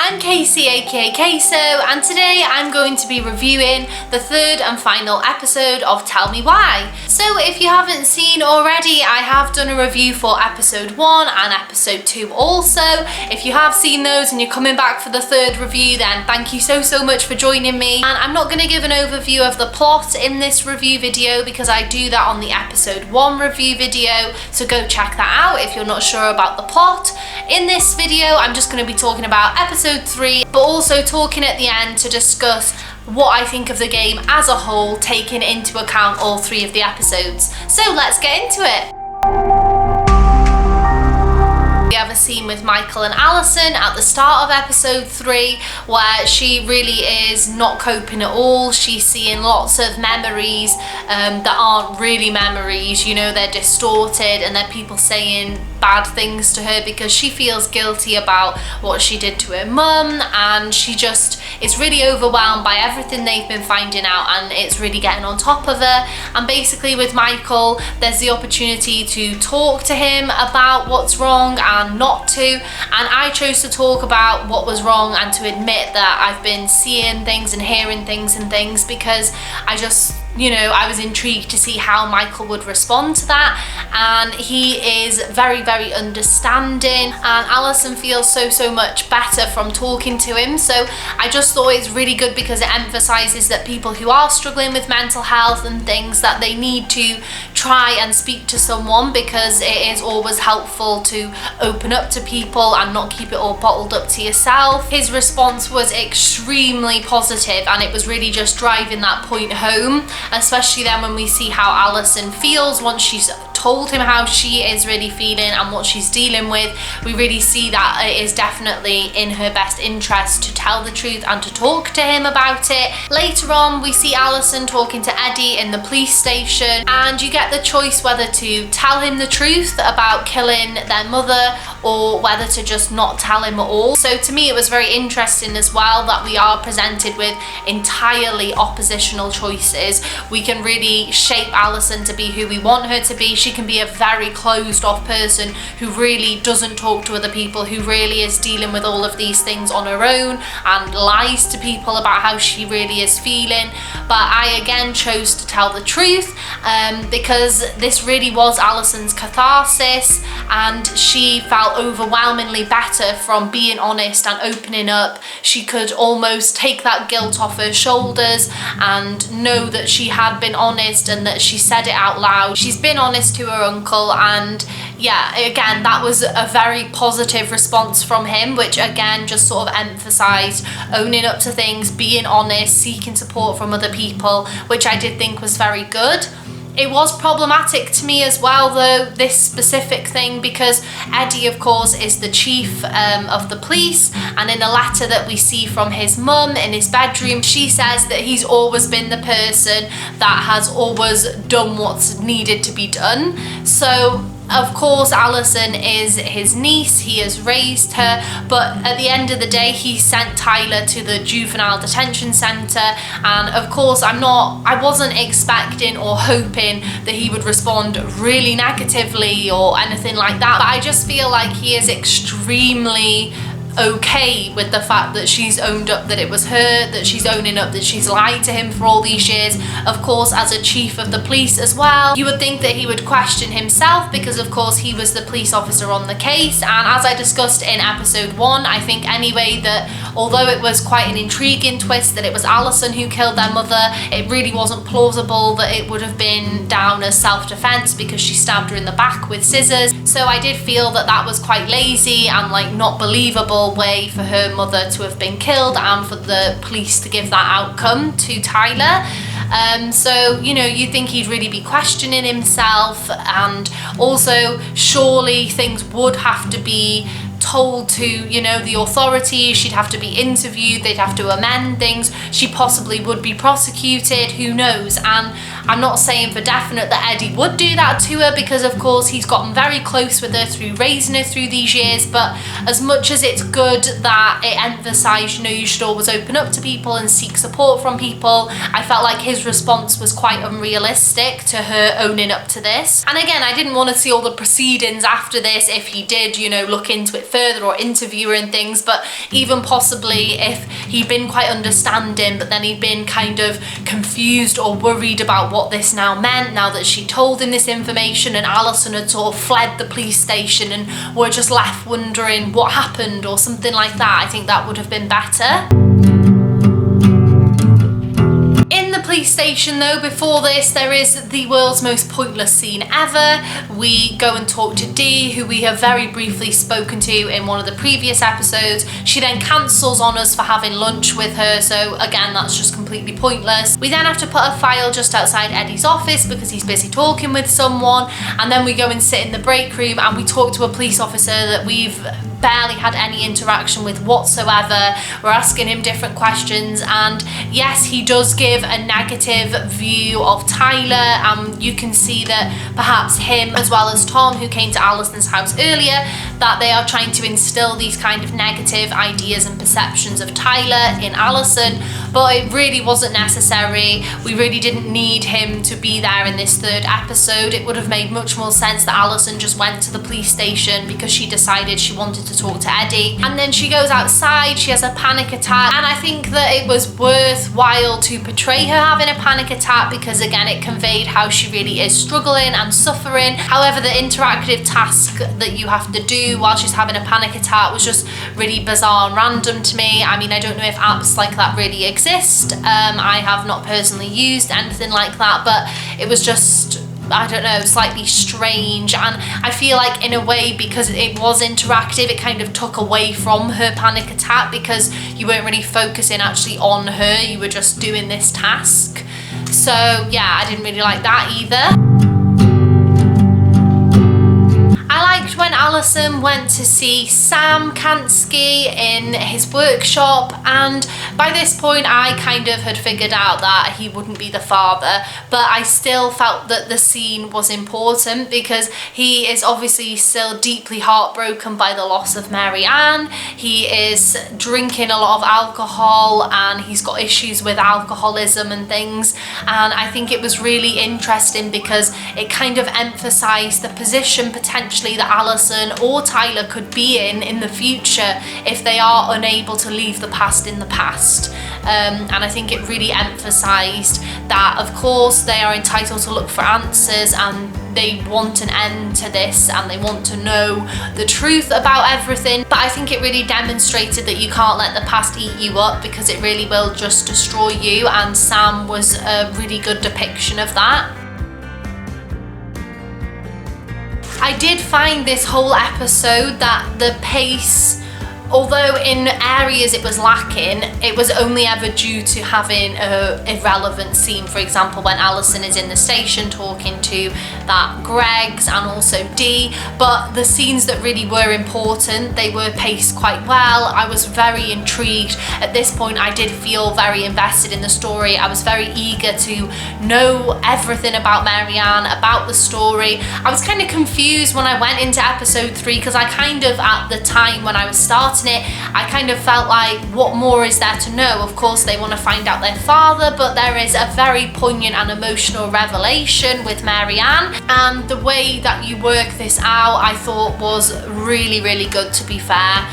I'm Casey aka Queso, and today I'm going to be reviewing the third and final episode of Tell Me Why. So if you haven't seen already, I have done a review for episode 1 and episode 2 also. If you have seen those and you're coming back for the third review, then thank you so much for joining me. And I'm not going to give an overview of the plot in this review video because I do that on the episode 1 review video, so go check that out if you're not sure about the plot. In this video I'm just going to be talking about episode 3, but also talking at the end to discuss what I think of the game as a whole, taking into account all 3 of the episodes. So let's get into it. We have a scene with Michael and Alison at the start of episode 3 where she really is not coping at all. She's seeing lots of memories that aren't really memories, you know, they're distorted, and they're people saying bad things to her because she feels guilty about what she did to her mum, and she just is really overwhelmed by everything they've been finding out, and it's really getting on top of her. And basically with Michael, there's the opportunity to talk to him about what's wrong and not to, and I chose to talk about what was wrong and to admit that I've been seeing things and hearing things and things because I just, you know, I was intrigued to see how Michael would respond to that, and he is very understanding, and Alison feels so much better from talking to him. So I just thought it's really good because it emphasizes that people who are struggling with mental health and things, that they need to try and speak to someone, because it is always helpful to open up to people and not keep it all bottled up to yourself. His response was extremely positive, and it was really just driving that point home, especially then when we see how Alison feels once she's told him how she is really feeling and what she's dealing with. We really see that it is definitely in her best interest to tell the truth and to talk to him about it. Later on we see Alison talking to Eddie in the police station, and you get the choice whether to tell him the truth about killing their mother or whether to just not tell him at all. So to me it was very interesting as well that we are presented with entirely oppositional choices. We can really shape Alison to be who we want her to be. She can be a very closed off person who really doesn't talk to other people, who really is dealing with all of these things on her own and lies to people about how she really is feeling. But I again chose to tell the truth because this really was Alison's catharsis, and she felt overwhelmingly better from being honest and opening up. She could almost take that guilt off her shoulders and know that she had been honest and that she said it out loud. She's been honest to her uncle, and yeah, again, that was a very positive response from him, which again just sort of emphasized owning up to things, being honest, seeking support from other people, which I did think was very good. It was problematic to me as well though, this specific thing, because Eddie of course is the chief of the police, and in a letter that we see from his mum in his bedroom, she says that he's always been the person that has always done what's needed to be done. So of course Alison is his niece, he has raised her, but at the end of the day he sent Tyler to the juvenile detention centre, and of course I wasn't expecting or hoping that he would respond really negatively or anything like that, but I just feel like he is extremely okay with the fact that she's owned up that it was her, that she's owning up that she's lied to him for all these years. Of course, as a chief of the police as well, you would think that he would question himself because of course he was the police officer on the case, and as I discussed in episode 1, I think anyway that although it was quite an intriguing twist that it was Alison who killed their mother, it really wasn't plausible that it would have been down as self-defense because she stabbed her in the back with scissors. So I did feel that that was quite lazy and like not believable way for her mother to have been killed and for the police to give that outcome to Tyler. So you know, you think he'd really be questioning himself, and also surely things would have to be told to, you know, the authorities. She'd have to be interviewed, they'd have to amend things, she possibly would be prosecuted, who knows. And I'm not saying for definite that Eddie would do that to her because of course he's gotten very close with her through raising her through these years, but as much as it's good that it emphasised, you know, you should always open up to people and seek support from people, I felt like his response was quite unrealistic to her owning up to this. And again, I didn't want to see all the proceedings after this if he did, you know, look into it further or interview her and things, but even possibly if he'd been quite understanding, but then he'd been kind of confused or worried about what this now meant, now that she told him this information and Alison had sort of fled the police station and were just left wondering what happened or something like that. I think that would have been better. In the police station though, before this, there is the world's most pointless scene ever. We go and talk to Dee, who we have very briefly spoken to in one of the previous episodes. She then cancels on us for having lunch with her, so again, that's just completely pointless. We then have to put a file just outside Eddie's office because he's busy talking with someone, and then we go and sit in the break room and we talk to a police officer that we've barely had any interaction with whatsoever. We're asking him different questions, and yes, he does give a negative view of Tyler. You can see that perhaps him, as well as Tom, who came to Alison's house earlier, that they are trying to instill these kind of negative ideas and perceptions of Tyler in Alison, but it really wasn't necessary. We really didn't need him to be there in this third episode. It would have made much more sense that Alison just went to the police station because she decided she wanted to talk to Eddie, and then she goes outside, she has a panic attack, and I think that it was worthwhile to portray her having a panic attack because again, it conveyed how she really is struggling and suffering. However, the interactive task that you have to do while she's having a panic attack was just really bizarre and random to me. I mean, I don't know if apps like that really exist. I have not personally used anything like that, but it was just, I don't know, slightly strange, and I feel like in a way, because it was interactive, it kind of took away from her panic attack because you weren't really focusing actually on her, you were just doing this task. So yeah, I didn't really like that either. I liked when Alison went to see Sam Kansky in his workshop, and by this point I kind of had figured out that he wouldn't be the father, but I still felt that the scene was important because he is obviously still deeply heartbroken by the loss of Marianne. He is drinking a lot of alcohol and he's got issues with alcoholism and things, and I think it was really interesting because it kind of emphasised the position potentially that Alison or Tyler could be in the future if they are unable to leave the past in the past. And I think it really emphasised that of course they are entitled to look for answers and they want an end to this and they want to know the truth about everything, but I think it really demonstrated that you can't let the past eat you up because it really will just destroy you, and Sam was a really good depiction of that. I did find this whole episode that the pace, although in areas it was lacking, it was only ever due to having a irrelevant scene. For example, when Alison is in the station talking to that Greg's and also Dee, but the scenes that really were important, they were paced quite well. I was very intrigued. At this point, I did feel very invested in the story. I was very eager to know everything about Marianne, about the story. I was kind of confused when I went into episode 3 because I kind of, at the time when I was starting it, I kind of felt like, what more is there to know? Of course they want to find out their father, but there is a very poignant and emotional revelation with Marianne, and the way that you work this out I thought was really, really good, to be fair.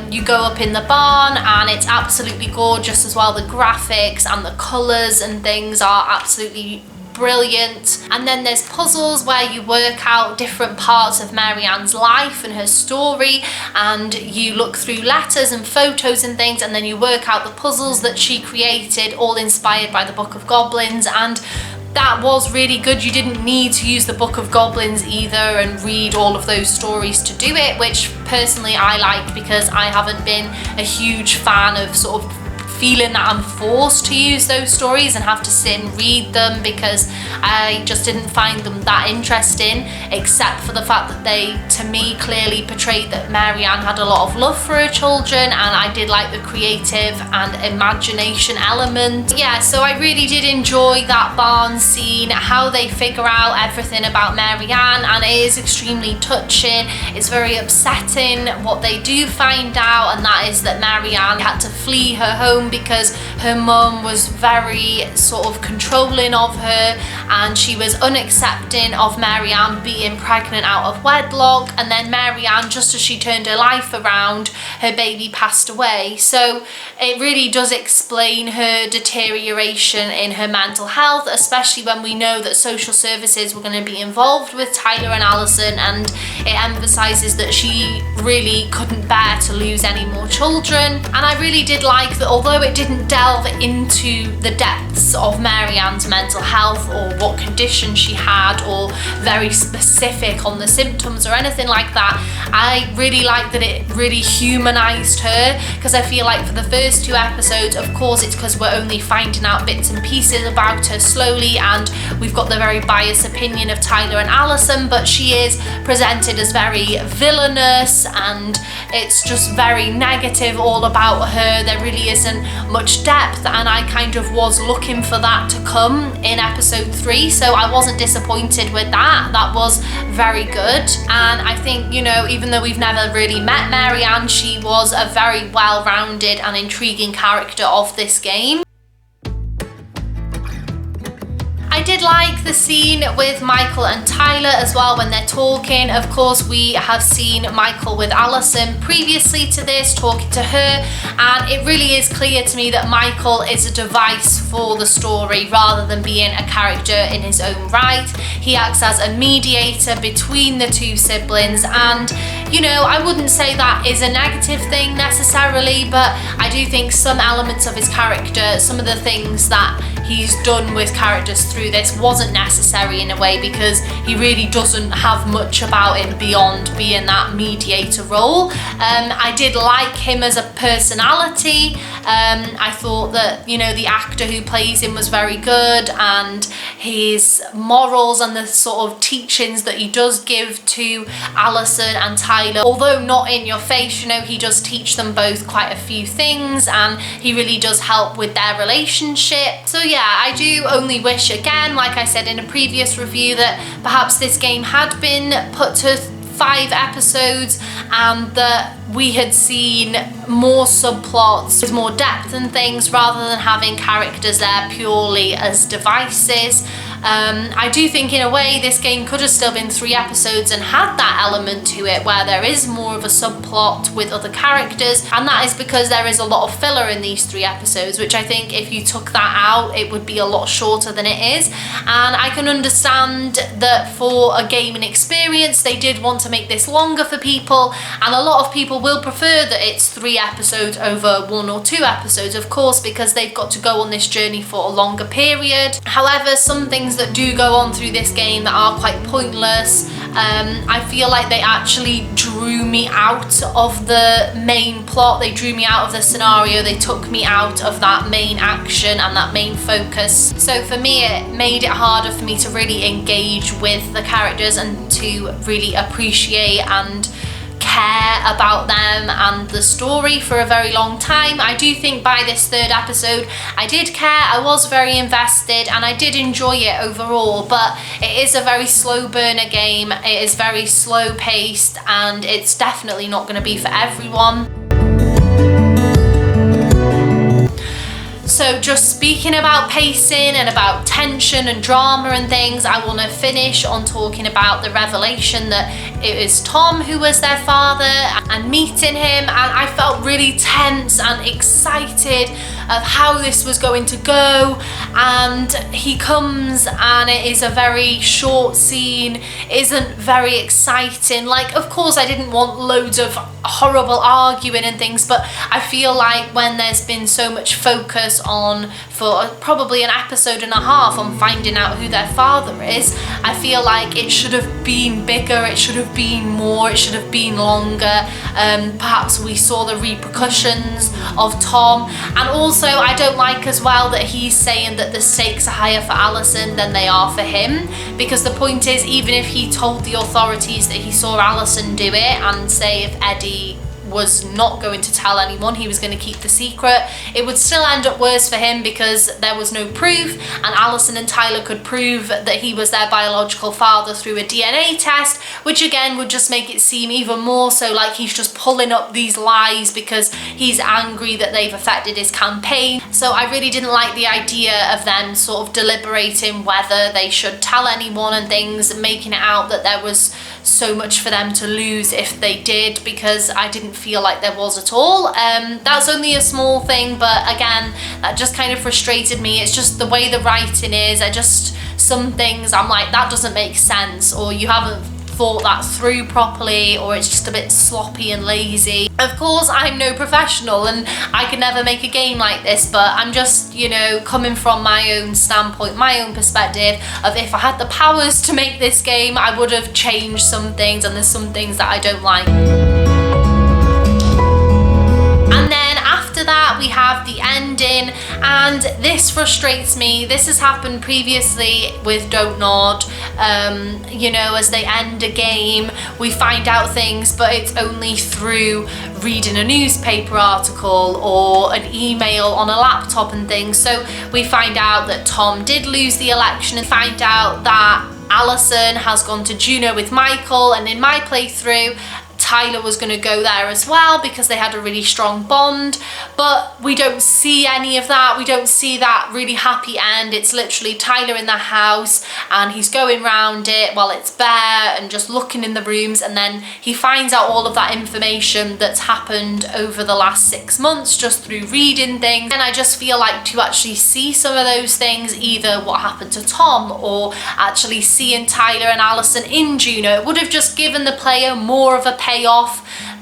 You go up in the barn and it's absolutely gorgeous as well. The graphics and the colours and things are absolutely brilliant. And then there's puzzles where you work out different parts of Marianne's life and her story, and you look through letters and photos and things, and then you work out the puzzles that she created, all inspired by the Book of Goblins, and that was really good. You didn't need to use the Book of Goblins either and read all of those stories to do it, which personally I liked because I haven't been a huge fan of sort of feeling that I'm forced to use those stories and have to sit and read them, because I just didn't find them that interesting, except for the fact that they, to me, clearly portrayed that Marianne had a lot of love for her children, and I did like the creative and imagination element. Yeah, so I really did enjoy that barn scene, how they figure out everything about Marianne, and it is extremely touching. It's very upsetting what they do find out, and that is that Marianne had to flee her home home because her mum was very sort of controlling of her, and she was unaccepting of Mary-Anne being pregnant out of wedlock. And then Mary-Anne, just as she turned her life around, her baby passed away. So it really does explain her deterioration in her mental health, especially when we know that social services were going to be involved with Tyler and Allison, and it emphasises that she really couldn't bear to lose any more children. And I really did like that, although it didn't delve into the depths of Mary-Anne's mental health or what condition she had, or very specific on the symptoms or anything like that, I really liked that it really humanised her, because I feel like for the first 2 episodes, of course it's because we're only finding out bits and pieces about her slowly, and we've got the very biased opinion of Tyler and Allison, but she is presented as very villainous, and it's just very negative all about her. There really isn't much depth, and I kind of was looking for that to come in episode 3, so I wasn't disappointed with that. That was very good. And I think, you know, even though we've never really met Mary-Anne, she was a very well-rounded and intriguing character of this game. I did like the scene with Michael and Tyler as well when they're talking. Of course, we have seen Michael with Allison previously to this, talking to her, and it really is clear to me that Michael is a device for the story rather than being a character in his own right. He acts as a mediator between the 2 siblings, and you know, I wouldn't say that is a negative thing necessarily, but I do think some elements of his character, some of the things that he's done with characters through this wasn't necessary in a way, because he really doesn't have much about him beyond being that mediator role. I did like him as a personality. I thought that, you know, the actor who plays him was very good, and his morals and the sort of teachings that he does give to Allison and Tyler, although not in your face, you know, he does teach them both quite a few things, and he really does help with their relationship. So yeah, I do only wish, again, like I said in a previous review, that perhaps this game had been put to 5 episodes, and that we had seen more subplots with more depth and things, rather than having characters there purely as devices. I do think in a way this game could have still been 3 episodes and had that element to it where there is more of a subplot with other characters, and that is because there is a lot of filler in these 3 episodes, which I think if you took that out it would be a lot shorter than it is. And I can understand that for a gaming experience they did want to make this longer for people, and a lot of people will prefer that it's 3 episodes over 1 or 2 episodes, of course, because they've got to go on this journey for a longer period. However, some things that do go on through this game that are quite pointless, I feel like they actually drew me out of the main plot. They drew me out of the scenario. They took me out of that main action and that main focus. So for me, it made it harder for me to really engage with the characters and to really appreciate and care about them and the story for a very long time. I do think by this 3rd episode I did care, I was very invested, and I did enjoy it overall, but it is a very slow burner game. It is very slow paced, and it's definitely not going to be for everyone. So just speaking about pacing and about tension and drama and things, I want to finish on talking about the revelation that it is Tom who was their father, and meeting him, and I felt really tense and excited of how this was going to go. And he comes and it is a very short scene, isn't very exciting. Like, of course I didn't want loads of horrible arguing and things, but I feel like when there's been so much focus on, for probably an episode and a half, on finding out who their father is, I feel like it should have been bigger, it should have been more, it should have been longer. Perhaps we saw the repercussions of Tom, and also I don't like as well that he's saying that the stakes are higher for Allison than they are for him, because the point is, even if he told the authorities that he saw Allison do it, and say if Eddie was not going to tell anyone. He was going to keep the secret. It would still end up worse for him because there was no proof, and Allison and Tyler could prove that he was their biological father through a DNA test, which again would just make it seem even more so like he's just pulling up these lies because he's angry that they've affected his campaign. So I really didn't like the idea of them sort of deliberating whether they should tell anyone and things, and making it out that there was so much for them to lose if they did, because I didn't feel like there was at all. That's only a small thing, but again, that just kind of frustrated me. It's just the way the writing is. Some things I'm like, that doesn't make sense, or you haven't thought that through properly, or it's just a bit sloppy and lazy. Of course, I'm no professional and I can never make a game like this, but I'm just, you know, coming from my own standpoint, my own perspective of if I had the powers to make this game, I would have changed some things, and there's some things that I don't like. And then after that we have the ending, and this frustrates me. This has happened previously with Don't Nod. You know, as they end a game, we find out things, but it's only through reading a newspaper article or an email on a laptop and things. So we find out that Tom did lose the election, and find out that Allison has gone to Juneau with Michael, and in my playthrough Tyler was going to go there as well because they had a really strong bond, but we don't see any of that. We don't see that really happy end. It's literally Tyler in the house and he's going around it while it's bare and just looking in the rooms, and then he finds out all of that information that's happened over the last 6 months just through reading things. And I just feel like to actually see some of those things, either what happened to Tom or actually seeing Tyler and Allison in Juneau, it would have just given the player more of a payoff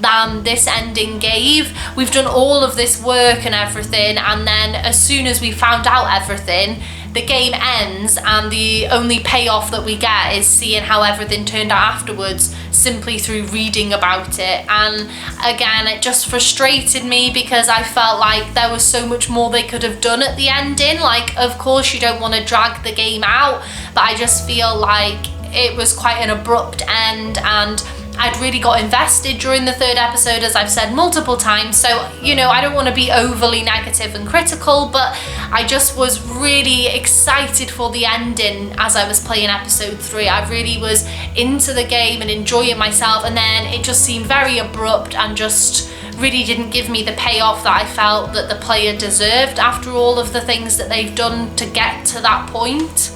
than this ending gave. We've done all of this work and everything, and then as soon as we found out everything, the game ends and the only payoff that we get is seeing how everything turned out afterwards, simply through reading about it. And again, it just frustrated me because I felt like there was so much more they could have done at the ending. Like, of course you don't want to drag the game out, but I just feel like it was quite an abrupt end, and I'd really got invested during the 3rd episode, as I've said multiple times. So, you know, I don't want to be overly negative and critical, but I just was really excited for the ending as I was playing episode 3. I really was into the game and enjoying myself, and then it just seemed very abrupt and just really didn't give me the payoff that I felt that the player deserved after all of the things that they've done to get to that point.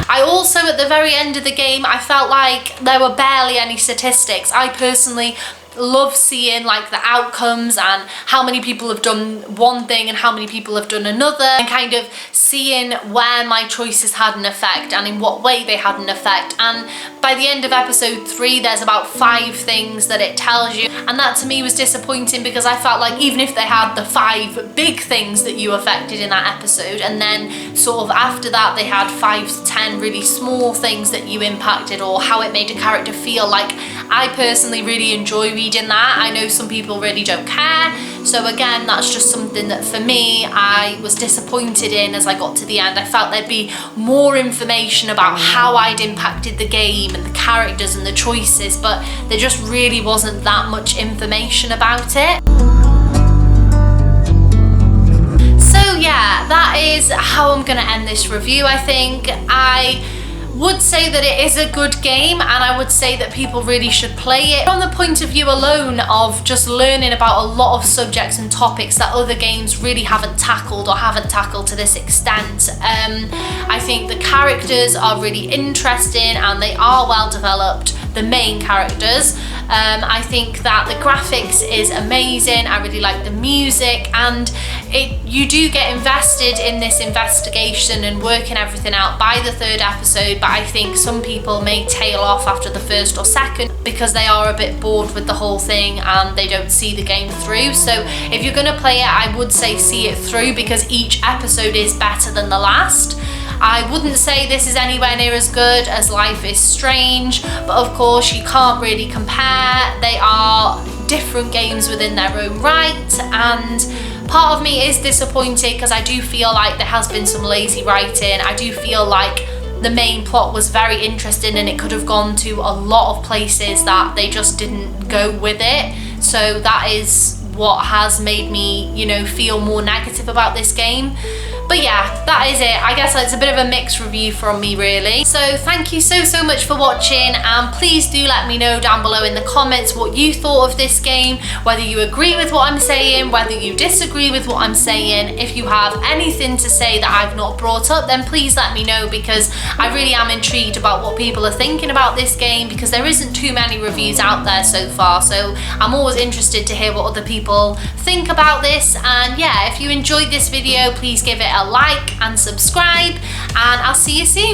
I also, at the very end of the game, I felt like there were barely any statistics. I personally love seeing like the outcomes and how many people have done one thing and how many people have done another, and kind of seeing where my choices had an effect and in what way they had an effect. And by the end of episode 3, there's about 5 things that it tells you, and that to me was disappointing because I felt like even if they had the 5 big things that you affected in that episode, and then sort of after that they had 5 to 10 really small things that you impacted, or how it made a character feel, like I personally really enjoy reading that. I know some people really don't care, so again, that's just something that for me I was disappointed in. As I got to the end, I felt there'd be more information about how I'd impacted the game and the characters and the choices, but there just really wasn't that much information about it. So yeah, that is how I'm gonna end this review. I think I would say that it is a good game, and I would say that people really should play it from the point of view alone of just learning about a lot of subjects and topics that other games really haven't tackled or haven't tackled to this extent. I think the characters are really interesting and they are well developed, the main characters. I think that the graphics is amazing. I really like the music, and you do get invested in this investigation and working everything out by the 3rd episode, but I think some people may tail off after the 1st or 2nd because they are a bit bored with the whole thing and they don't see the game through. So if you're going to play it, I would say see it through, because each episode is better than the last. I wouldn't say this is anywhere near as good as Life is Strange, but of course you can't really compare. They are different games within their own right, and part of me is disappointed because I do feel like there has been some lazy writing. I do feel like the main plot was very interesting and it could have gone to a lot of places that they just didn't go with it. So that is what has made me, you know, feel more negative about this game. But yeah, that is it. I guess it's a bit of a mixed review from me, really. So thank you so much for watching, and please do let me know down below in the comments what you thought of this game, whether you agree with what I'm saying, whether you disagree with what I'm saying. If you have anything to say that I've not brought up, then please let me know, because I really am intrigued about what people are thinking about this game, because there isn't too many reviews out there so far. So I'm always interested to hear what other people think about this. And yeah, if you enjoyed this video, please give it a like and subscribe, and I'll see you soon.